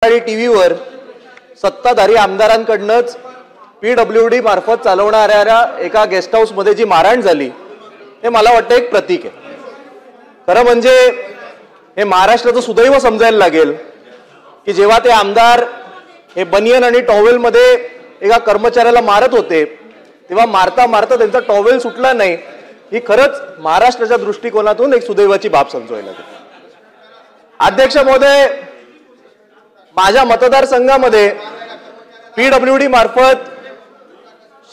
टीव्हीवर सत्ताधारी आमदारांकडूनच पीडब्ल्यूडी मार्फत चालवणाऱ्या एका गेस्ट हाऊस मध्ये जी मारहाण झाली हे मला वाटतं एक प्रतीक आहे। खरं म्हणजे हे महाराष्ट्राचं सुदैव समजायला लागेल की जेव्हा ते आमदार हे बनियन आणि टॉवेल मध्ये एका कर्मचाऱ्याला मारत होते तेव्हा मारता मारता त्यांचा टॉवेल सुटला नाही, ही खरंच महाराष्ट्राच्या दृष्टिकोनातून एक सुदैवाची बाब समजायला लागेल। अध्यक्ष महोदय, माझ्या मतदारसंघामध्ये पीडब्ल्यूडी मार्फत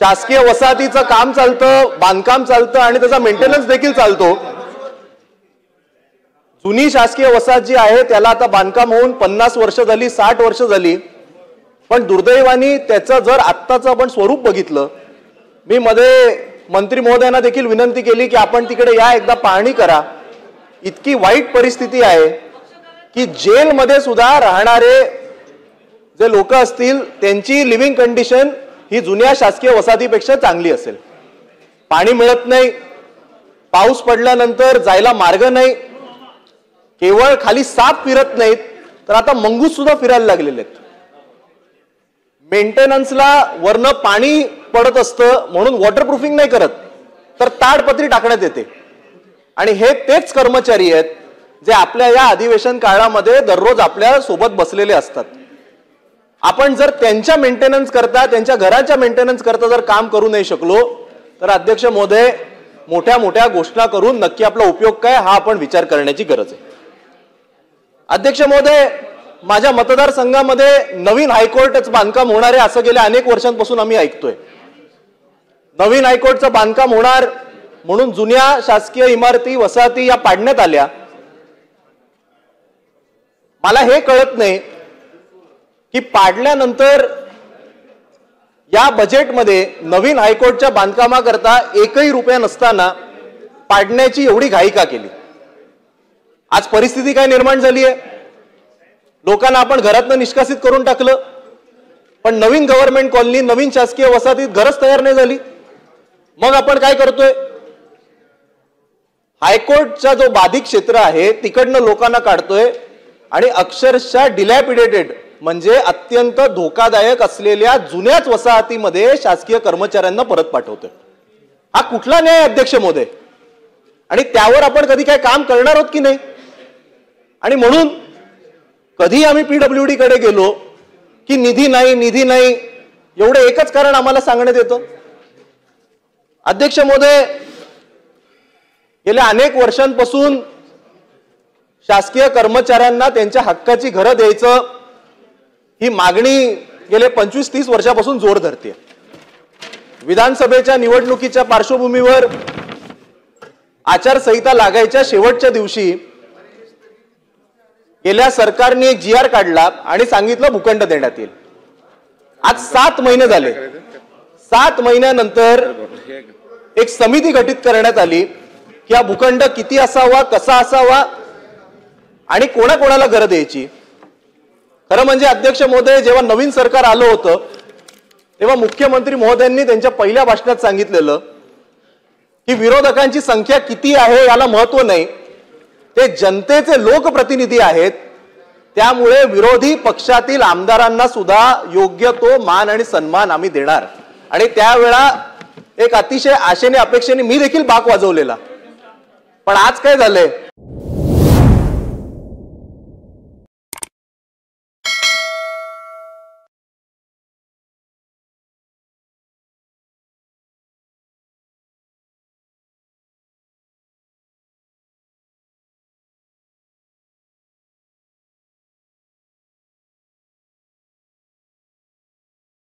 शासकीय वसाहतीचं काम चालतं, बांधकाम चालतं आणि त्याचा मेंटेनन्स देखील चालतो। जुनी शासकीय वसाहत जी आहे त्याला आता बांधकाम होऊन 50 वर्ष झाली, 60 वर्ष झाली, पण दुर्दैवाने त्याचं जर आत्ताचं आपण स्वरूप बघितलं, मी मध्ये मंत्री महोदयांना देखील विनंती केली की आपण तिकडे या, एकदा पाहणी करा। इतकी वाईट परिस्थिती आहे की जेलमध्ये सुद्धा राहणारे जे लोक असतील त्यांची लिव्हिंग कंडिशन ही जुन्या शासकीय वसाहतीपेक्षा चांगली असेल। पाणी मिळत नाही, पाऊस पडल्यानंतर जायला मार्ग नाही, केवळ खाली साप फिरत नाहीत तर आता मंगूस सुद्धा फिरायला लागलेले आहेत। मेंटेनन्सला वरनं पाणी पडत असतं म्हणून वॉटरप्रूफिंग नाही करत तर ताडपत्री टाकण्यात येते आणि हे तेच कर्मचारी आहेत जे आपल्या या अधिवेशन काळामध्ये दररोज आपल्या सोबत बसलेले असतात। आपण जर त्यांच्या मेंटेनन्स करता, त्यांच्या घराच्या मेंटेनन्स करता जर काम करू नाही शकलो तर अध्यक्ष महोदय, मोठ्या मोठ्या घोषणा करून नक्की आपला उपयोग काय हा आपण विचार करण्याची गरज आहे। अध्यक्ष महोदय, माझ्या मतदारसंघामध्ये नवीन हायकोर्टचं बांधकाम होणार आहे असं गेल्या अनेक वर्षांपासून आम्ही ऐकतोय। नवीन हायकोर्टचं बांधकाम होणार म्हणून जुन्या शासकीय इमारती, वसाहती या पाडण्यात आल्या। मला हे कळत नाही की पाडल्यानंतर या बजेटमध्ये नवीन हायकोर्टच्या बांधकामाकरता एकही रुपया नसताना पाडण्याची एवढी घाई का केली। आज परिस्थिती काय निर्माण झाली आहे, लोकांना आपण घरातनं निष्कासित करून टाकलं, पण नवीन गव्हर्नमेंट कॉलनी, नवीन शासकीय वसाहतीत घरच तयार नाही झाली। मग आपण काय करतोय, हायकोर्टचा जो बाधित क्षेत्र आहे तिकडनं लोकांना काढतोय आणि अक्षरशः डिलॅपिडेटेड म्हणजे अत्यंत धोकादायक असलेल्या जुन्याच वसाहतीमध्ये शासकीय कर्मचाऱ्यांना परत पाठवतोय। हा कुठला न्याय अध्यक्ष महोदय? आणि त्यावर आपण कधी काय काम करणार आहोत की नाही? आणि म्हणून कधी आम्ही पीडब्ल्यूडी कडे गेलो की निधी नाही, निधी नाही, एवढं एकच कारण आम्हाला सांगण्यात येतं। अध्यक्ष महोदय, गेल्या अनेक वर्षांपासून शासकीय कर्मचाऱ्यांना त्यांच्या हक्काची घरं द्यायचं ही मागणी गेले 25-30 वर्षापासून जोर धरते। विधानसभेच्या निवडणुकीच्या पार्श्वभूमीवर आचारसंहिता लागायच्या शेवटच्या दिवशी गेल्या सरकारने एक GR काढला आणि सांगितलं भूखंड देण्यात येईल। आज 7 महिने झाले। 7 महिन्यानंतर एक समिती गठीत करण्यात आली की हा भूखंड किती असावा, कसा असावा आणि कोणाकोणाला घरं द्यायची। खरं म्हणजे अध्यक्ष महोदय, जेव्हा नवीन सरकार आलं होतं तेव्हा मुख्यमंत्री महोदयांनी त्यांच्या पहिल्या भाषणात सांगितलेलं की विरोधकांची संख्या किती आहे याला महत्व नाही, ते जनतेचे लोकप्रतिनिधी आहेत, त्यामुळे विरोधी पक्षातील आमदारांना सुद्धा योग्य तो मान आणि सन्मान आम्ही देणार। आणि त्यावेळा एक अतिशय आशेने, अपेक्षेने मी देखील बाक वाजवलेला। पण आज काय झालंय,